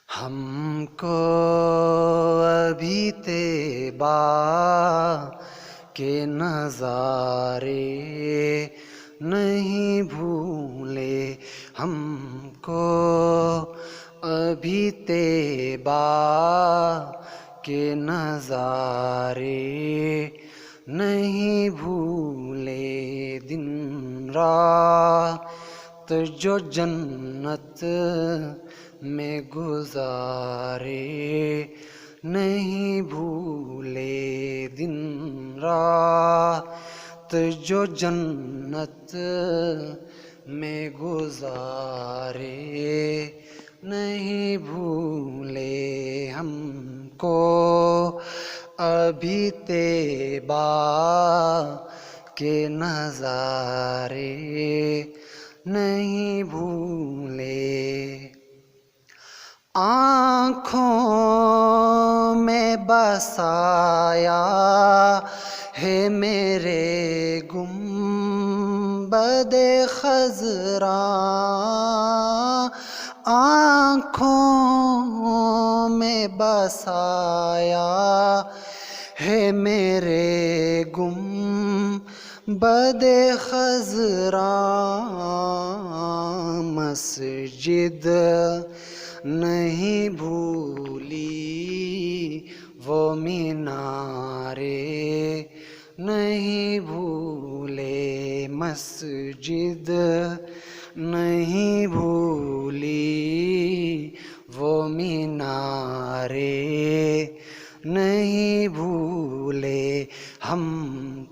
ہم کو ابھی طیبہ کے نظارے نہیں بھولے، ہم کو ابھی طیبہ کے نظارے نہیں بھولے، دن رات جو جنت میں گزارے نہیں بھولے، دن رات جو جنت میں گزارے نہیں بھولے، ہم کو ابھی طیبہ کے نظارے نہیں بھولے۔ آنکھوں میں بسایا ہے میرے گنبدِ خضراء، آنکھوں میں بسایا ہے میرے گنبدِ خضراء، مسجد نہیں بھولی وہ مینارے نہیں بھولے، مسجد نہیں بھولی وہ مینارے نہیں بھولے، ہم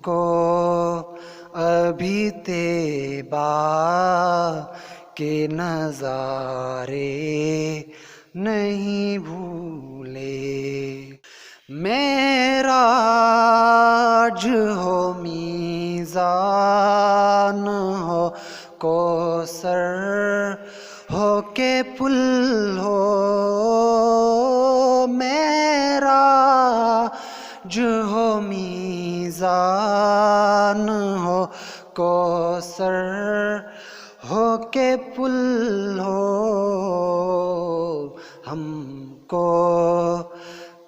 کو ابھی طیبہ کے نظارے نہیں بھولے۔ معراج ہو، میزان ہو، کوثر ہو کہ پل ہو، معراج ہو، میزان ہو، کوثر ہو کہ پل ہو، ہم کو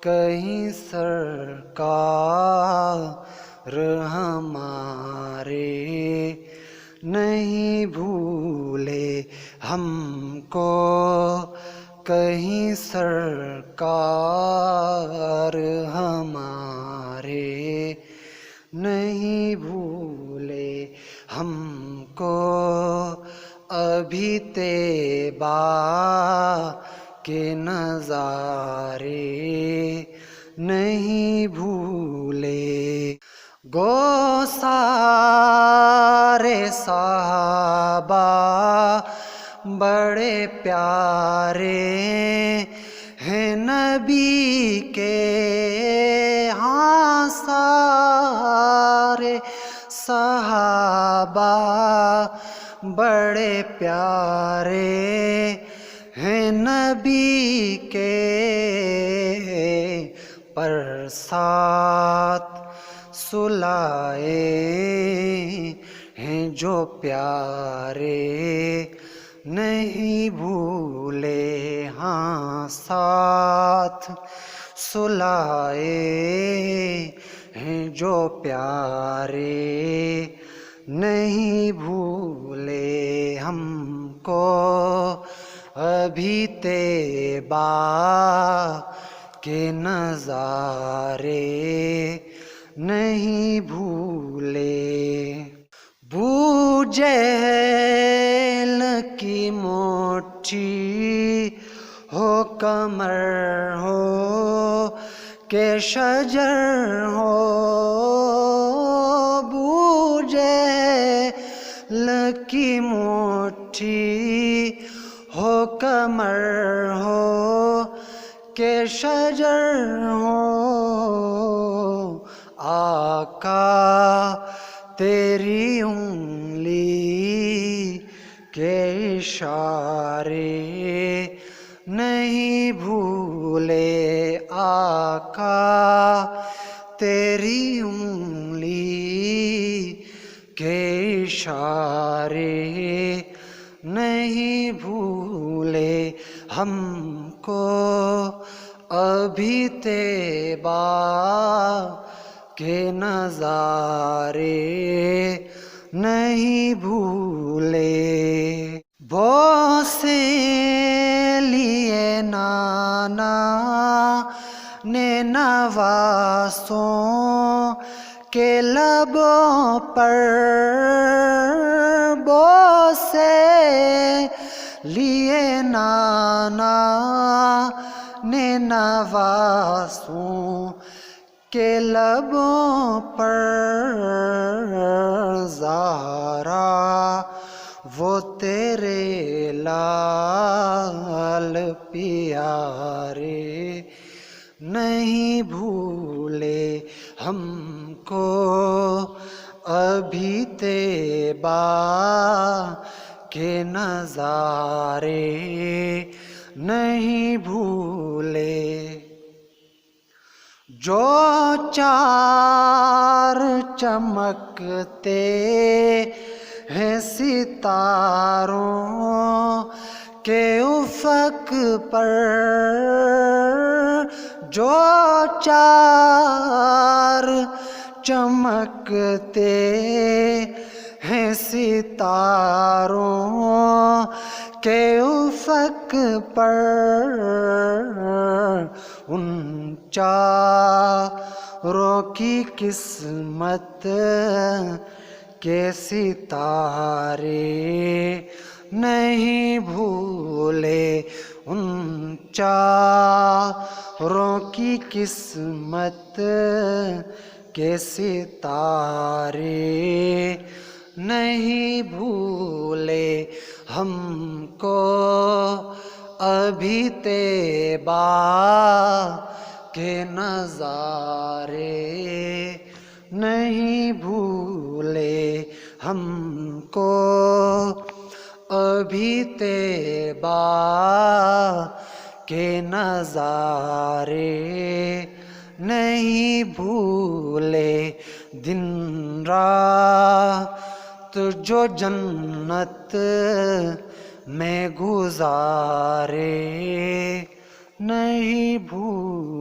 کہیں سرکار ہمارے نہیں بھولے، ہم کو کہیں سرکار ہمارے نہیں بھولے، ہم کو ابھی طیبہ کے نظارے نہیں بھولے۔ گوسار صحابہ بڑے پیارے ہیں نبی کے، ہاں سارے صحابہ بڑے پیارے ہیں نبی کے، پر ساتھ سلائے ہیں جو پیارے نہیں بھولے، ہاں ساتھ سلائے ہیں جو پیارے نہیں بھولے، ہم کو ابھی طیبہ کے نظارے نہیں بھولے۔ بو جہل کی مٹھی ہو، کمر ہو کہ شجر ہو، بو جہل کی مٹھی ہو، کمر ہو کہ شجر ہو، آقا تیری انگلی کے اشارے نہیں بھولے، آقا تیری انگلی کے اشارے نہیں بھولے، ہم کو ابھی طیبہ کے نظارے نہیں بھولے، بوسے لیے نانا نے نواسوں کے لبوں پر، بوسے لیے نانا نے نواسوں کے لبوں پر، زہرا وہ تیرے لال پیارے نہیں بھولے، ہم کو ابھی طیبہ کے نظارے نہیں بھولے، جو چار چمکتے ہیں ستاروں کے افق پر، جو چار چمکتے ہیں ستاروں کے افق پر، ان چاروں کی قسمت کے ستارے نہیں بھولے، ان چاروں کی قسمت کے ستارے نہیں بھولے، ہم کو ابھی طیبہ کے نظارے نہیں بھولے، ہم کو ابھی طیبہ کے نظارے نہیں بھولے، دن رات جو جنت میں گزارے نہیں بھولے۔